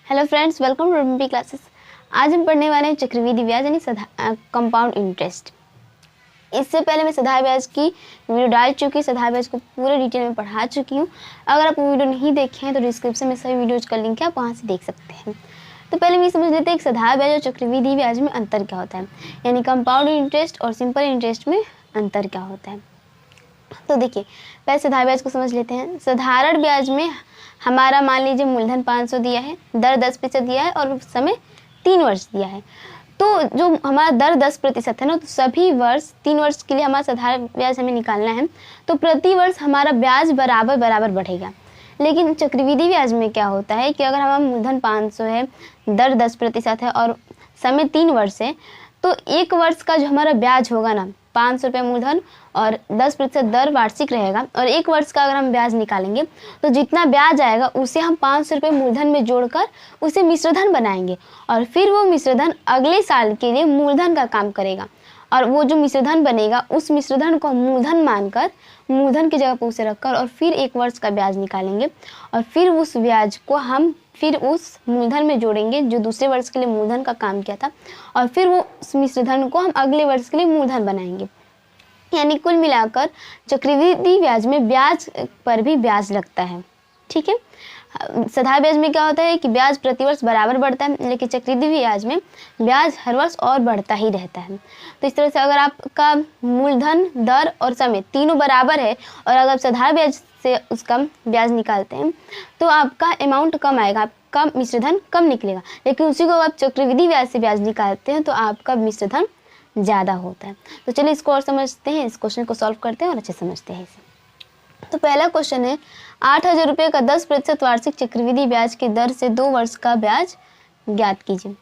Hello friends, welcome to MP classes. आज हम पढ़ने वाले हैं चक्रवृद्धि ब्याज यानी कंपाउंड इंटरेस्ट। इससे पहले मैं सधा ब्याज की वीडियो डाल चुकी, सधा ब्याज को पूरे डिटेल में पढ़ा चुकी हूँ। अगर आप वीडियो नहीं देखे हैं तो डिस्क्रिप्शन में सभी वीडियोज का लिंक है, आप वहाँ से देख सकते हैं। तो पहले हम ये समझ लेते हैं कि सधा ब्याज और चक्रवृद्धि ब्याज में अंतर क्या होता है, यानी कंपाउंड इंटरेस्ट और सिंपल इंटरेस्ट में अंतर क्या होता है। तो देखिए, पहले सधा ब्याज को समझ लेते हैं। साधारण ब्याज में हमारा मान लीजिए मूलधन 500 दिया है, दर 10% दिया है और समय 3 वर्ष दिया है। तो जो हमारा दर 10% है ना, तो सभी वर्ष 3 वर्ष के लिए हमारा साधारण ब्याज हमें निकालना है, तो प्रति वर्ष हमारा ब्याज बराबर बराबर बढ़ेगा। लेकिन चक्रवृद्धि ब्याज में क्या होता है कि अगर हमारा मूलधन 500 है, दर 10% है और समय 3 वर्ष है, तो 1 वर्ष का जो हमारा ब्याज होगा ना, 500 रुपये मूलधन और 10% दर वार्षिक रहेगा, और 1 वर्ष का अगर हम ब्याज निकालेंगे तो जितना ब्याज आएगा उसे हम 500 रुपये मूलधन में जोड़कर उसे मिश्रधन बनाएंगे, और फिर वो मिश्रधन अगले साल के लिए मूलधन का काम करेगा। और वो जो मिश्रधन बनेगा उस मिश्रधन को हम मूलधन मानकर मूलधन की जगह पर उसे रखकर और फिर 1 वर्ष का ब्याज निकालेंगे, और फिर उस ब्याज को हम फिर उस मूलधन में जोड़ेंगे जो दूसरे वर्ष के लिए मूलधन का काम किया था, और फिर वो उस मिश्रधन को हम अगले वर्ष के लिए मूलधन बनाएंगे। यानी कुल मिलाकर चक्रवृद्धि ब्याज में ब्याज पर भी ब्याज लगता है। ठीक है, साधारण ब्याज में क्या होता है कि ब्याज प्रति वर्ष बराबर बढ़ता है, लेकिन चक्रवृद्धि ब्याज में ब्याज हर वर्ष और बढ़ता ही रहता है। तो इस तरह से अगर आपका मूलधन, दर और समय तीनों बराबर है और अगर आप साधारण ब्याज से उसका ब्याज निकालते हैं तो आपका अमाउंट कम आएगा, आपका मिश्रधन कम निकलेगा। लेकिन उसी को आप चक्रवृद्धि ब्याज से ब्याज निकालते हैं तो आपका मिश्रधन ज़्यादा होता है। तो चलिए इसको और समझते हैं, इस क्वेश्चन को सॉल्व करते हैं और अच्छे समझते हैं इसे। तो पहला क्वेश्चन है, 8000 रुपये का 10% वार्षिक चक्रवृद्धि ब्याज की दर से 2 वर्ष का ब्याज ज्ञात कीजिए।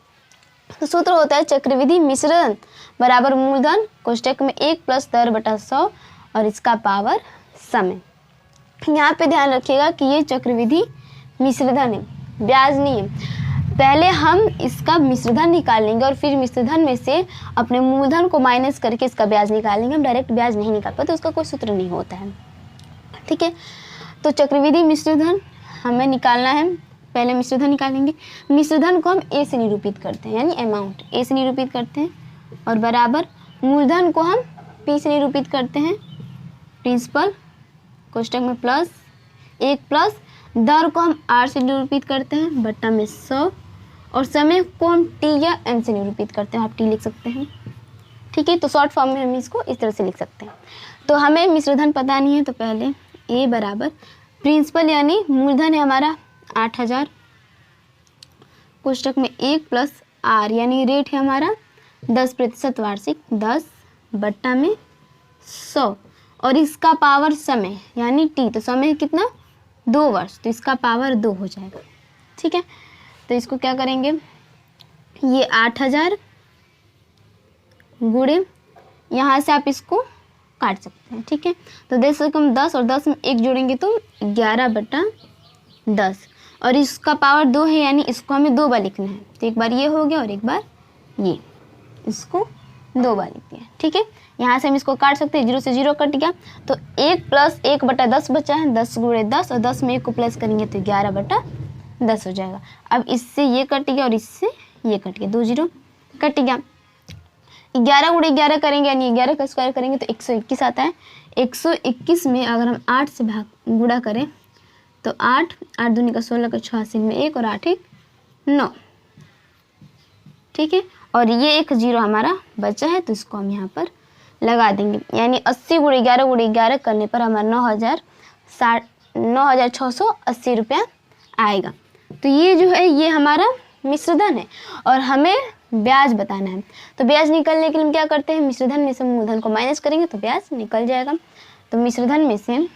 तो सूत्र होता है चक्रवृद्धि मिश्रधन बराबर मूलधन कोष्टक में 1 प्लस दर बटा 100 और इसका पावर समय। यहाँ पे ध्यान रखिएगा कि ये चक्रवृद्धि मिश्रधन है, ब्याज नहीं है। पहले हम इसका मिश्रधन निकालेंगे और फिर मिश्रधन में से अपने मूलधन को माइनस करके इसका ब्याज निकालेंगे। हम डायरेक्ट ब्याज नहीं निकाल पाते, तो उसका कोई सूत्र नहीं होता है। ठीक है, तो चक्रवृद्धि मिश्रधन हमें निकालना है। पहले मिश्रधन निकालेंगे, मिश्रधन को हम ए से निरूपित करते हैं, यानी अमाउंट ए से निरूपित करते हैं, और बराबर मूलधन को हम पी से निरूपित करते हैं, प्रिंसिपल कोष्टक में प्लस 1 प्लस दर को हम आर से निरूपित करते हैं बट्टा में 100, और समय को हम टी या एम से निरूपित करते हैं, आप टी लिख सकते हैं। ठीक है, तो शॉर्ट फॉर्म में हम इसको इस तरह से लिख सकते हैं। तो हमें मिश्रधन पता नहीं है, तो पहले ए बराबर प्रिंसिपल यानी मूलधन है हमारा 8000 कोष्टक में 1 प्लस आर यानी रेट है हमारा 10% वार्षिक 10 बट्टा में 100, और इसका पावर समय यानी टी, तो समय कितना 2 वर्ष, तो इसका पावर 2 हो जाएगा। ठीक है, तो इसको क्या करेंगे, ये 8000 गुणे, यहाँ से आप इसको काट सकते हैं। ठीक है, तो देख सकते हम 10 और 10 में 1 जोड़ेंगे तो 11 बटा 10, और इसका पावर 2 है यानी इसको हमें 2 बार लिखना है। तो एक बार ये हो गया और एक बार ये, इसको 2 बार लिख दिया। ठीक है, यहाँ से हम इसको काट सकते हैं, 0 से 0 कट गया, तो 1 प्लस 1 बटा 10 बचा है, 10 गुणे 10, और 10 में 1 को प्लस करेंगे तो 11 बटा 10 हो जाएगा। अब इससे ये कट गया और इससे ये कट गया, 2 0 कट गया। 11 गुणे 11 करेंगे यानी 11 का स्क्वायर करेंगे तो 121 आता है। 121 में अगर हम 8 से गुणा करें तो 8 दूनी का 16 का 86 में 1 और 8 1 9। ठीक है, और ये एक 0 हमारा बचा है, तो इसको हम यहाँ पर लगा देंगे, यानी 80 गुणे 11 करने पर हमारा 9680 रुपया आएगा। तो ये जो है ये हमारा मिश्रधन है और हमें ब्याज बताना है। तो ब्याज निकलने के लिए हम क्या करते हैं, मिश्रधन में से मूलधन को माइनस करेंगे तो ब्याज निकल जाएगा। तो मिश्रधन में से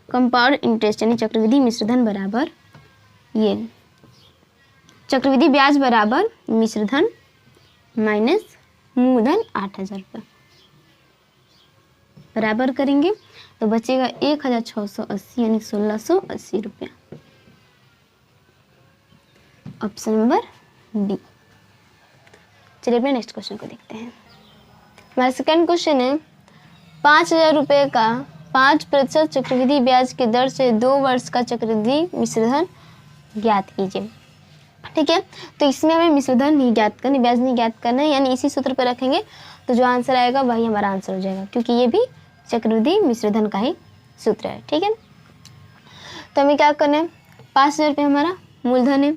कंपाउंड इंटरेस्ट यानी चक्रवृद्धि मिश्रधन बराबर ये चक्रवृद्धि ब्याज बराबर मिश्रधन माइनस मूलधन 8000 रुपये बराबर करेंगे तो बचेगा 1680 यानी 1680 रुपया। Option number B. चलिए अपने नेक्स्ट क्वेश्चन को देखते हैं। हमारा सेकंड क्वेश्चन है, 5000 रुपये का 5% चक्रवृद्धि ब्याज की दर से 2 वर्ष का चक्रवृद्धि मिश्रधन ज्ञात कीजिए। ठीक है, तो इसमें हमें मिश्रधन नहीं ज्ञात करना, ब्याज नहीं ज्ञात करना है, यानी इसी सूत्र पर रखेंगे तो जो आंसर आएगा वही हमारा आंसर हो जाएगा, क्योंकि ये भी चक्रवृद्धि मिश्रधन का ही सूत्र है। ठीक है, तो हमें क्या करना है, 5,000 रुपये हमारा मूलधन है,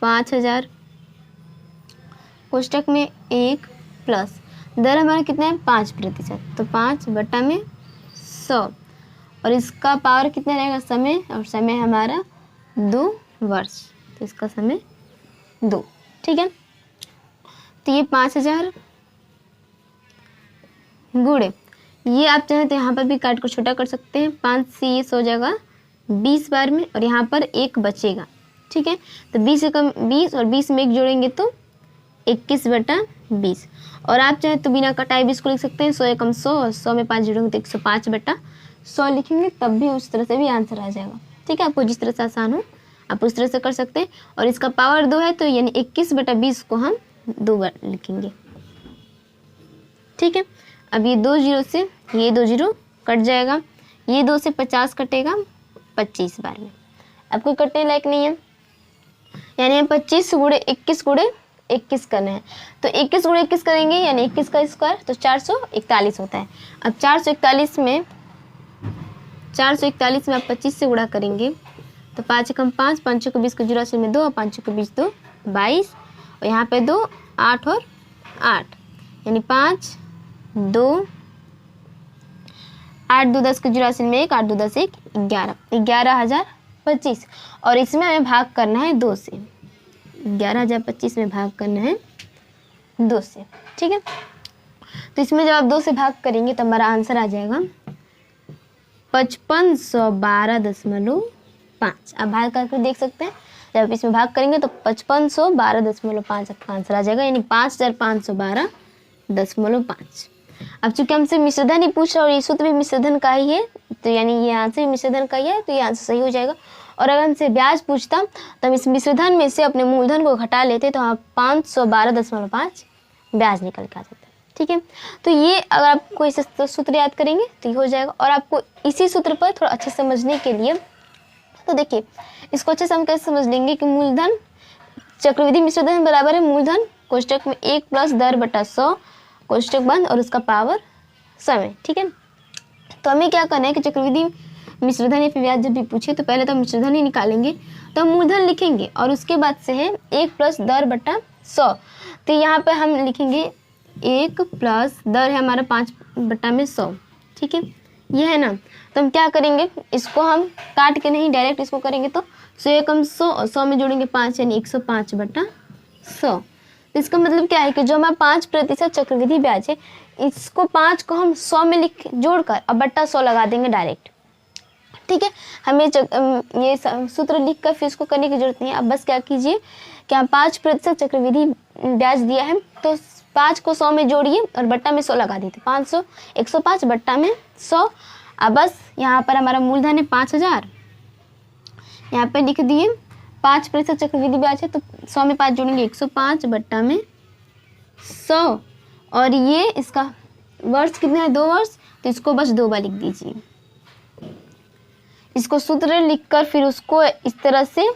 5,000 कोष्टक में 1 प्लस दर हमारा कितना है 5%, तो 5/100 और इसका पावर कितना रहेगा समय, और समय हमारा 2 वर्ष, तो इसका समय 2। ठीक है, तो ये 5,000 गुणे ये आप चाहें तो यहाँ पर भी काट को छोटा कर सकते हैं, 5 से ये 100 जाएगा 20 बार में और यहाँ पर 1 बचेगा। ठीक है, तो 20 से कम 20 और 20 में 1 जोड़ेंगे तो 21/20 और आप चाहें तो बिना कटाए 20 को लिख सकते हैं, 100 एकम 100 और 100 में 5 जोड़ेंगे तो 105/100 लिखेंगे, तब भी उस तरह से भी आंसर आ जाएगा। ठीक है, आपको जिस तरह से आसान हो आप उस तरह से कर सकते हैं, और इसका पावर 2 है तो यानी 21/20 को हम 2 बार लिखेंगे। ठीक है, अब ये 2 जीरो से ये 2 जीरो कट जाएगा, ये 2 से 50 कटेगा 25 बार में, अब कोई कटने लायक नहीं है, यानी हम 25 गुणे 21 गुणे 21 करना है, तो 21 गुणे 21 करेंगे यानी 21 का स्क्वायर तो 441 होता है। अब 441 में आप 25 से गुणा करेंगे तो 5 एकम 5, 5 को 20 को 0 में 2 और 5 को 20 2 22 और यहाँ पे 2 8 और 8 यानी 5 2 8 2 10 के 0 में 1 8 2 10 1 11 11,025 और इसमें हमें भाग करना है 2 से, 11,025 में भाग करना है 2 से। ठीक है, तो इसमें जब आप 2 से भाग करेंगे तो हमारा आंसर आ जाएगा 5512.5। आप भाग करके देख सकते हैं, जब इसमें भाग करेंगे तो 5512.5 आपका आंसर आ जाएगा, यानी 5512.5। अब चूंकि हमसे मिश्रधन ही पूछा और ये सूत्र भी मिश्रधन का ही है, तो यानी ये आंसर भी मिश्रधन का ही है, तो ये आंसर सही हो जाएगा। और अगर हमसे ब्याज पूछता तो हम इस मिश्रधन में से अपने मूलधन को घटा लेते तो हम 512.5 ब्याज निकल के आ जाता है। ठीक है, तो ये अगर आप कोई सूत्र याद करेंगे तो ये हो जाएगा। और आपको इसी सूत्र पर थोड़ा अच्छे समझने के लिए तो देखिए इसको अच्छे से हम कैसे समझ लेंगे कि मूलधन चक्रवृद्धि मिश्रधन बराबर है मूलधन कोष्टक में 1 प्लस दर बटा 100 कोष्टक बंद और उसका पावर समय। ठीक है, तो हमें क्या करना है कि चक्रवृद्धि मिश्रधन या फिर ब्याज जब भी पूछे तो पहले तो हम मिश्रधन ही निकालेंगे, तो हम मूलधन लिखेंगे और उसके बाद से है 1 प्लस दर बटा 100। तो यहाँ पे हम लिखेंगे 1 प्लस दर है हमारा 5/100। ठीक है, ये है ना, तो हम क्या करेंगे इसको हम काट के नहीं डायरेक्ट इसको करेंगे तो 100 एकम 100 और 100 में जोड़ेंगे 5 यानी 105/100। तो इसका मतलब क्या है कि जो हमारा 5% चक्रवृद्धि ब्याज है इसको 5 को हम 100 में जोड़कर अब बट्टा 100 लगा देंगे डायरेक्ट। ठीक है, हमें ये सूत्र लिख कर फिर इसको करने की जरूरत नहीं है। अब बस क्या कीजिए कि हम 5% चक्रवृद्धि ब्याज दिया है तो 5 को 100 में जोड़िए और बट्टा में 100 लगा दीजिए, 500 105 बट्टा में 100। अब बस यहाँ पर हमारा मूलधन है 5,000, यहाँ पे लिख दिए 5% चक्रवृद्धि ब्याज है तो 100 में 5 जोड़ेंगे 105 बट्टा में 100 और ये इसका वर्ष कितना है 2 वर्ष, तो इसको बस 2 बार लिख दीजिए। इसको सूत्र लिखकर फिर उसको इस तरह से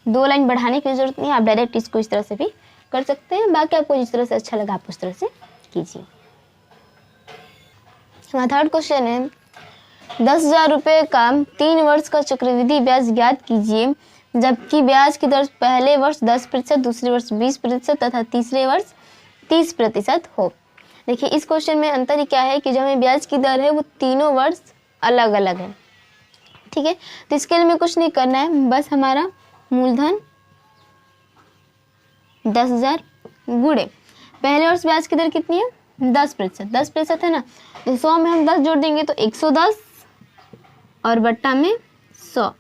2 लाइन बढ़ाने की जरूरत नहीं है, आप डायरेक्ट इसको इस तरह से भी कर सकते हैं। बाकी आपको जिस तरह से अच्छा लगा आप उस तरह से कीजिए। हमारा थर्ड क्वेश्चन है 10,000 रुपये का 3 वर्ष का चक्रवृद्धि ब्याज ज्ञात कीजिए जबकि ब्याज की दर पहले वर्ष 10%, दूसरे वर्ष 20% तथा तीसरे वर्ष 30% हो। देखिए इस क्वेश्चन में अंतर ही क्या है कि जो हमें ब्याज की दर है वो तीनों वर्ष अलग अलग है। ठीक है, तो इसके लिए हमें कुछ नहीं करना है, बस हमारा मूलधन 10,000 गुणे पहले वर्ष ब्याज की दर कितनी है 10%, 10% है ना, तो 100 में हम 10 जोड़ देंगे तो 110 और बट्टा में 100,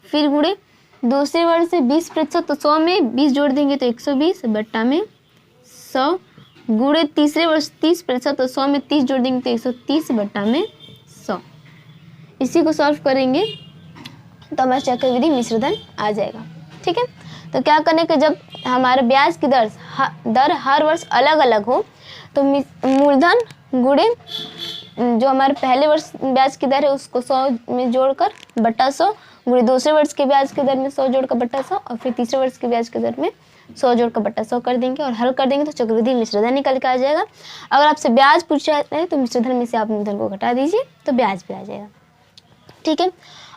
फिर गुणे दूसरे वर्ष से 20% तो 100 में 20 जोड़ देंगे तो 120 बट्टा में 100, गुणे तीसरे वर्ष 30% तो 100 में 30 जोड़ देंगे तो 130 बट्टा में 100। इसी को सॉल्व करेंगे तो हमारा चक्रवृद्धि मिश्रधन आ जाएगा। ठीक है, तो क्या करने के जब हमारे ब्याज की दर हर वर्ष अलग अलग हो तो मूलधन गुणे जो हमारे पहले वर्ष ब्याज की दर है उसको 100 में जोड़कर बट्टा 100 गुणे दूसरे वर्ष के ब्याज के दर में 100 जोड़ का बट्टा 100 और फिर तीसरे वर्ष के ब्याज के दर में 100 जोड़ का बट्टा 100 कर देंगे और हल कर देंगे तो चक्रवृद्धि मिश्रधन निकल के आ जाएगा। अगर आपसे ब्याज पूछा जाता है तो मिश्रधन में से आप मूलधन को घटा दीजिए तो ब्याज भी आ जाएगा। ठीक है,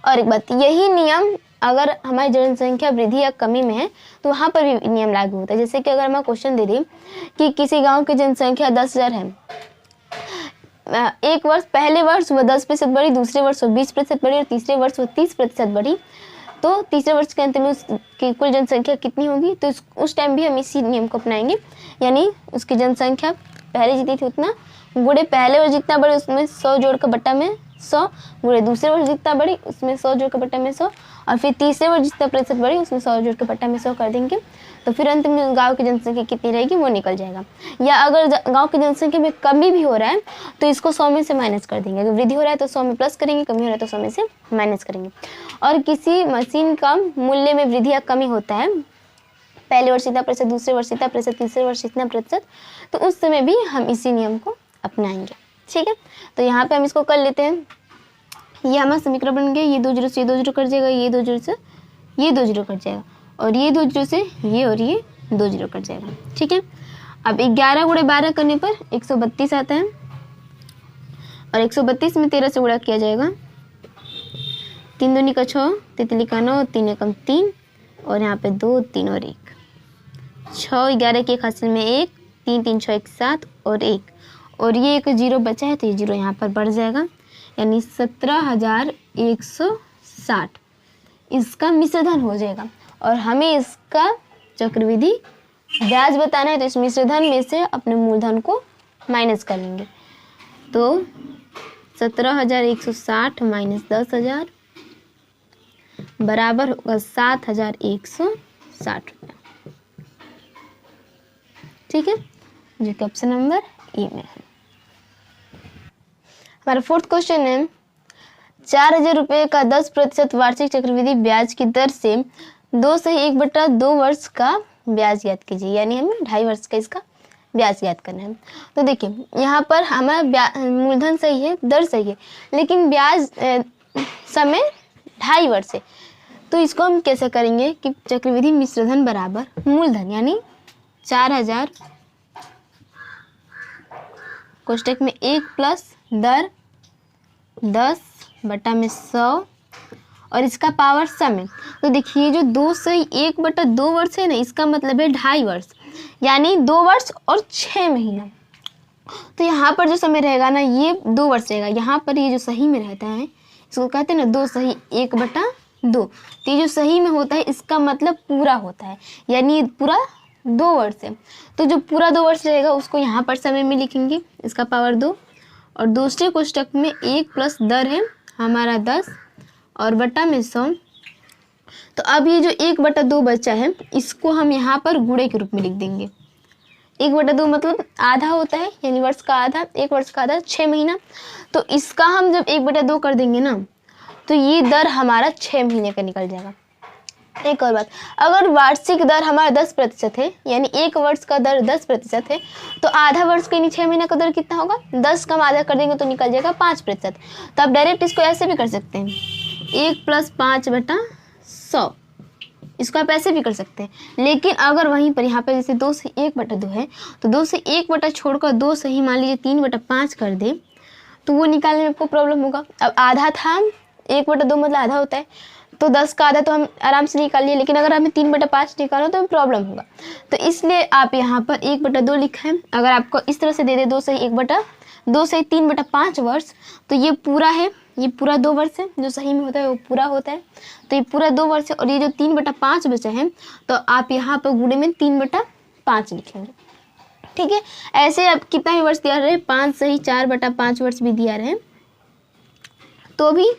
और एक बात, यही नियम अगर हमारी जनसंख्या वृद्धि या कमी में है तो वहाँ पर भी नियम लागू होता है। जैसे कि अगर मैं क्वेश्चन दे दी कि किसी गांव की जनसंख्या 10,000 है, एक वर्ष पहले वर्ष वह 10% बढ़ी, दूसरे वर्ष वह 20% बढ़ी और तीसरे वर्ष वह 30% बढ़ी, तो तीसरे वर्ष के अंत में उसकी कुल जनसंख्या कितनी होगी, तो उस टाइम भी हम इसी नियम को अपनाएंगे। यानी उसकी जनसंख्या पहले जितनी थी उतना गुणे पहले वर्ष जितना बढ़े उसमें 100 जोड़ का बट्टा में 100 गुणे दूसरे वर्ष जितना बढ़ी उसमें 100 जोड़ का बट्टा में 100 और फिर तीसरे वर्ष जितना प्रतिशत बढ़ी उसमें 100 जोड़ के बट्टा में 100 कर देंगे, तो फिर अंत में गांव की जनसंख्या कितनी रहेगी वो निकल जाएगा। या अगर गांव की जनसंख्या में कमी भी हो रहा है तो इसको 100 में से माइनस कर देंगे। अगर वृद्धि हो रहा है तो 100 में प्लस करेंगे, कमी हो रहा है तो 100 में से माइनस करेंगे। और किसी मशीन का मूल्य में वृद्धि या कमी होता है, पहले वर्ष इतना प्रतिशत, दूसरे वर्ष इतना प्रतिशत, तीसरे वर्ष इतना प्रतिशत, तो उस समय भी हम इसी नियम को अपनाएंगे। ठीक है, तो यहाँ पे हम इसको कर लेते हैं। ये हमारा समीकरण बन गया, ये 2 जीरो से ये 2 जीरो कट जाएगा, ये 2 जीरो से ये 2 जीरो कट जाएगा और ये 2 जीरो से ये और ये 2 जीरो कट जाएगा। ठीक है, अब 11 गुणे 12 करने पर 132 आता है और 132 में 13 से गुणा किया जाएगा। 3 दूनी का 6, तितली का 9, 3 एकम 3 और यहाँ पे 2 3 और 1, 6 11 के एक हासिल में 1, 3 3 6 1 7 और 1 और ये एक जीरो बचा है तो ये जीरो यहाँ पर बढ़ जाएगा, यानी 17,160 इसका मिश्रधन हो जाएगा। और हमें इसका चक्रवृद्धि ब्याज बताना है तो इस मिश्रधन में से अपने मूलधन को माइनस कर लेंगे, तो 17,160 माइनस 10,000 बराबर होगा 7,160 रुपये। ठीक है, जो कि ऑप्शन नंबर ए में है। हमारा फोर्थ क्वेश्चन है 4,000 रुपये का 10% वार्षिक चक्रवृद्धि ब्याज की दर से 2/1/2 वर्ष का ब्याज ज्ञात कीजिए। यानी हमें 2.5 वर्ष का इसका ब्याज ज्ञात करना है। तो देखिए यहाँ पर हमारा मूलधन सही है, दर सही है, लेकिन ब्याज समय 2.5 वर्ष है। तो इसको हम कैसे करेंगे कि चक्रवृद्धि मिश्रधन बराबर मूलधन, यानी 4,000 कोष्टक में 1 प्लस दर 10/100 और इसका पावर समय। तो देखिए जो 2/1/2 वर्ष है ना, इसका मतलब है 2.5 वर्ष, यानी 2 वर्ष और 6 महीना। तो यहाँ पर जो समय रहेगा ना ये 2 वर्ष रहेगा, यहाँ पर ये जो सही में रहता है इसको कहते हैं ना 2/1/2। तो ये जो सही में होता है इसका मतलब पूरा होता है, यानी पूरा 2 वर्ष है। तो जो पूरा 2 वर्ष रहेगा उसको यहाँ पर समय में लिखेंगे, इसका पावर 2 और दूसरे कोष्टक में 1 प्लस दर है हमारा 10 और बट्टा में 100। तो अब ये जो 1/2 बचा है इसको हम यहाँ पर गुणे के रूप में लिख देंगे। 1/2 मतलब आधा होता है, यानी वर्ष का आधा, 1 वर्ष का आधा 6 महीना। तो इसका हम जब 1/2 कर देंगे ना तो ये दर हमारा 6 महीने का निकल जाएगा। एक और बात, अगर वार्षिक दर हमारा 10% है, यानी 1 वर्ष का दर 10% है, तो आधा वर्ष का यानी 6 महीने का दर कितना होगा, 10 का हम आधा कर देंगे तो निकल जाएगा 5%। तो आप डायरेक्ट इसको ऐसे भी कर सकते हैं, 1 + 5/100, इसको आप ऐसे भी कर सकते हैं। लेकिन अगर वहीं पर यहाँ पर जैसे 2 से 1/2 है तो 2 से 1 छोड़कर 2 से ही मान लीजिए 3/5 कर दे तो वो निकालने में आपको प्रॉब्लम होगा। अब आधा था, 1/2 मतलब आधा होता है, तो 10 का आधा तो हम आराम से निकाल लिए, लेकिन अगर हमें 3/5 निकालो तो प्रॉब्लम होगा। तो इसलिए आप यहाँ पर 1/2 लिखा है। अगर आपको इस तरह से दे दे 2 से 3/5 वर्ष, तो ये पूरा है, ये पूरा 2 वर्ष है, जो सही में होता है वो पूरा होता है। तो ये पूरा 2 वर्ष है और ये जो 3/5 बचे हैं तो आप यहाँ पर गुणे में 3/5 लिखेंगे। ठीक है, ऐसे आप कितना भी वर्ष दिया रहे, 5 से ही 4/5 वर्ष भी दिया रहे तो भी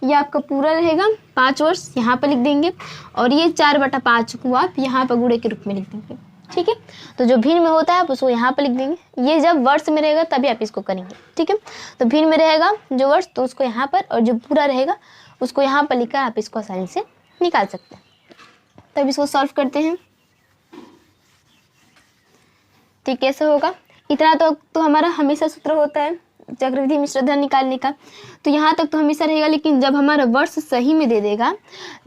ये आपका पूरा रहेगा। 5 वर्ष यहाँ पर लिख देंगे और ये 4/5 को आप यहाँ पर गुणे के रूप में लिख देंगे। ठीक है, तो जो भिन्न में होता है आप उसको यहाँ पर लिख देंगे। ये जब वर्ष में रहेगा तभी आप इसको करेंगे। ठीक है, तो भिन्न में रहेगा जो वर्ष तो उसको यहाँ पर, और जो पूरा रहेगा उसको यहाँ पर लिखकर आप इसको आसानी से निकाल सकते हैं। तो अब इसको सॉल्व करते हैं। तो कैसे होगा, इतना तो हमारा हमेशा सूत्र होता है, चक्रवृद्धि मिश्र धन निकालने का, तो यहाँ तक तो हमेशा रहेगा, लेकिन जब हमारा वर्ष सही में दे देगा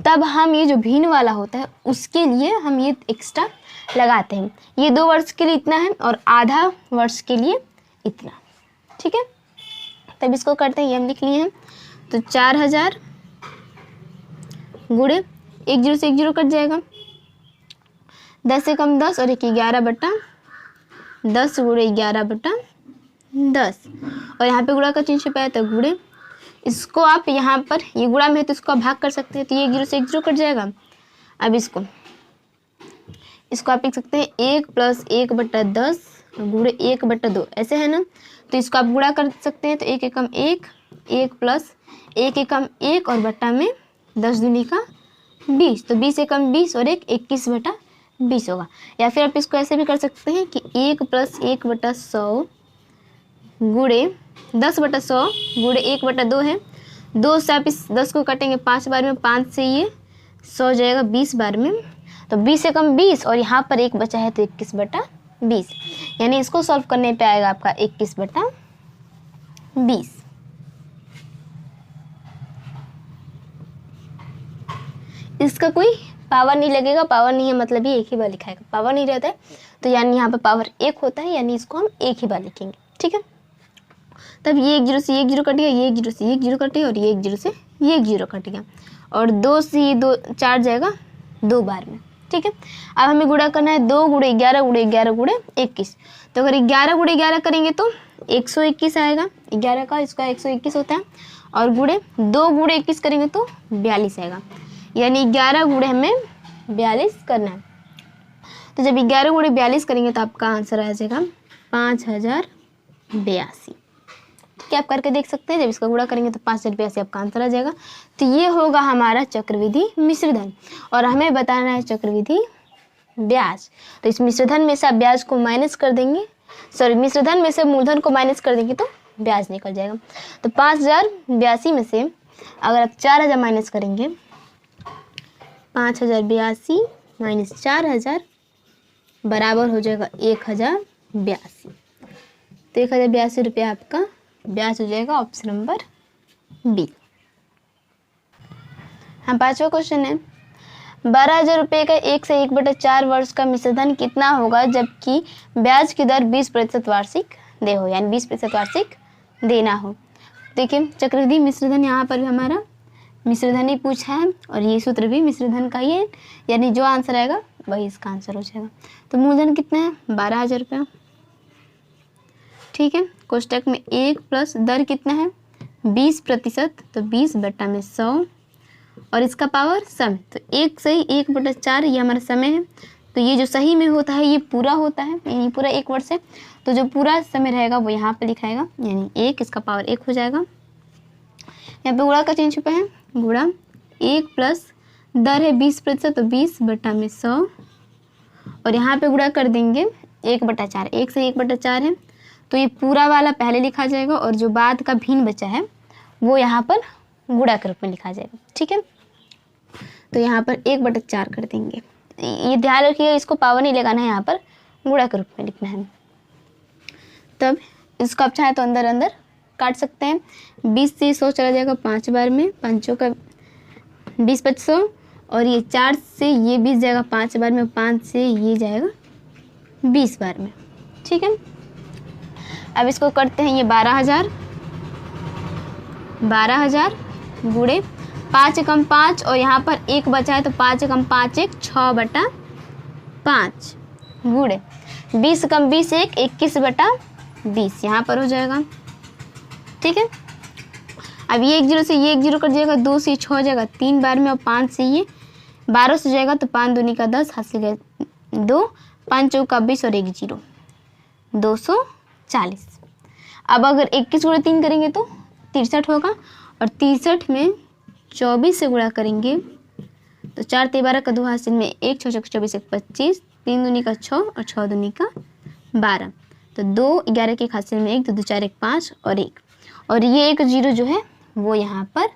तब हम ये जो भिन्न वाला होता है उसके लिए हम ये एक्स्ट्रा लगाते हैं। ये 2 वर्ष के लिए इतना है और आधा वर्ष के लिए इतना, ठीक है। तब इसको करते हैं, ये हम लिख लिए हैं। तो 4000 गुणे 1 0 से 1 0 कट जाएगा, 10 से कम 10 और 1 11 बटा 10 गुणे 11 बटा 10, और यहाँ पे गुणा का चिन्ह छुपाया तो गुणे, इसको आप यहाँ पर ये गुणा में है तो इसको आप भाग कर सकते हैं, तो ये 1 0 से 1 0 कट जाएगा। अब इसको आप लिख सकते हैं 1 + 1 बटा 10 गुणे 1 बटा 2, ऐसे है ना, तो इसको आप गुणा कर सकते हैं। तो 1 एकम 1, 1 + 1 एकम 1 और बट्टा में 10 दूनी का 20, तो 20 एकम 20 और 1 21 बटा 20 होगा। या फिर आप इसको ऐसे भी कर सकते हैं कि 1 + 1 बटा 100 गुणे 10 बटा 100 गुणे 1 बटा 2 है, 2 से आप इस 10 को काटेंगे 5 बार में, 5 से ये 100 जाएगा 20 बार में, तो 20 से कम 20 और यहाँ पर 1 बचा है तो 21 बटा 20, यानी इसको सॉल्व करने पे आएगा आपका 21 बटा 20। इसका कोई पावर नहीं लगेगा, पावर नहीं है मतलब ये एक ही बार लिखाएगा, पावर नहीं रहता है तो यानी यहाँ पर पावर 1 होता है, यानी इसको हम एक ही बार लिखेंगे, ठीक है। तब ये 1 0 से 1 0 कट गया, ये 1 0 से 1 0 कट गया और ये 1 0 से ये 1 0 कट गया, और 2 से 2 4 जाएगा 2 बार में, ठीक है। अब हमें गुणा करना है 2 गुणे 11 गुणे 11 गुणे 21, तो अगर 11 गुणे 11 करेंगे तो 121 आएगा, 11 का इसका 121 होता है, और गुणे 2 गुणे 21 करेंगे तो 42 आएगा, यानी 11 गुणे हमें 42 करना है। तो जब 11 गुणे 42 करेंगे तो आपका आंसर आ जाएगा 5082, क्या आप करके देख सकते हैं। जब इसका गुणा करेंगे तो 5082 आपका आंसर आ जाएगा। तो ये होगा हमारा चक्रवृद्धि मिश्रधन, और हमें बताना है चक्रवृद्धि ब्याज। तो इस मिश्रधन में से आप ब्याज को माइनस कर देंगे, सॉरी मिश्रधन में से मूलधन को माइनस कर देंगे तो ब्याज निकल जाएगा। तो 5082 में से अगर आप 4000 माइनस करेंगे, 5082 माइनस 4000 बराबर हो जाएगा 1082, तो 1082 रुपया आपका ब्याज हो जाएगा, ऑप्शन नंबर बी। हाँ, 5वां क्वेश्चन है 12,000 रुपये का 1 से 1/4 वर्ष का मिश्रधन कितना होगा जबकि ब्याज की दर 20% वार्षिक दे हो, यानी 20% वार्षिक देना हो। देखिए चक्रवृद्धि मिश्रधन यहाँ पर भी हमारा मिश्रधन ही पूछा है और ये सूत्र भी मिश्रधन का ही है, यानी जो आंसर आएगा वही इसका आंसर हो जाएगा। तो मूलधन कितना है 12,000 रुपया, ठीक है। कोष्टक में 1 प्लस दर कितना है 20%, तो 20 बटा में 100 और इसका पावर सम, तो 1 सही 1/4 ये हमारा समय है। तो ये जो सही में होता है ये पूरा होता है, यानी पूरा 1 वर्ष है, तो जो पूरा समय रहेगा वो यहाँ पे लिखाएगा, यानी 1 इसका पावर 1 हो जाएगा। यहाँ पे गुणा का चिन्ह छुपा है, गुणा 1 प्लस दर है 20%, तो 20 बटा में 100 और यहाँ पे गुणा कर देंगे 1/4, 1 से 1/4 है तो ये पूरा वाला पहले लिखा जाएगा और जो बाद का भिन्न बचा है वो यहाँ पर गुणा के रूप में लिखा जाएगा, ठीक है। तो यहाँ पर 1/4 कर देंगे, ये ध्यान रखिएगा इसको पावर नहीं लगाना है, यहाँ पर गुणा के रूप में लिखना है। तब इसको आप चाहे तो अंदर अंदर काट सकते हैं, 20 से 100 चला जाएगा 5 बार में, 5 का 20 × 100 और ये 4 से ये 20 जाएगा 5 बार में, 5 से ये जाएगा 20 बार में, ठीक है। अब इसको करते हैं, ये 12,000 गुणे 5 × 5 और यहाँ पर 1 बचा है तो 5 × 5 1 6/5 गुणे 20 × 20 1 21/20 यहाँ पर हो जाएगा, ठीक है। अब ये 1 0 से ये 1 0 कट जाएगा, 2 से 6 हो जाएगा 3 बार में और 5 से ये 12 से जाएगा तो 5 दूनी का 10 हाथ से गए 2, 5 चौका 20 और 1 0 240। अब अगर 21 × 3 करेंगे तो 63 होगा और 63 में 24 से गुणा करेंगे तो 4 × 12 का 2 हासिल में 1 6 24 1 25, 3 दूनी का 6 और 6 दूनी का 12, तो 2 11 के हासिल में 1 2 4 1 5 और 1, और ये 1 0 जो है वो यहाँ पर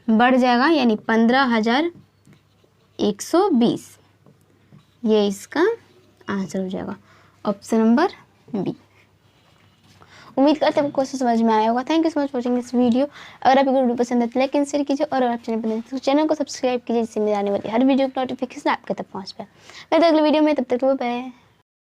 बढ़ जाएगा, यानी 15,120 ये इसका आंसर हो जाएगा, ऑप्शन नंबर बी। उम्मीद करते हैं आपको क्वेश्चन समझ में आया होगा। Thank you so much watching this video. अगर आपको वीडियो पसंद है तो लाइक एंड शेयर कीजिए, और अगर आप चैनल पर नए हैं तो चैनल को सब्सक्राइब कीजिए, जिससे मेरे आने वाली हर वीडियो की नोटिफिकेशन आपके तक पहुँच पाए। मैं तो अगले वीडियो में, तब तक बाय।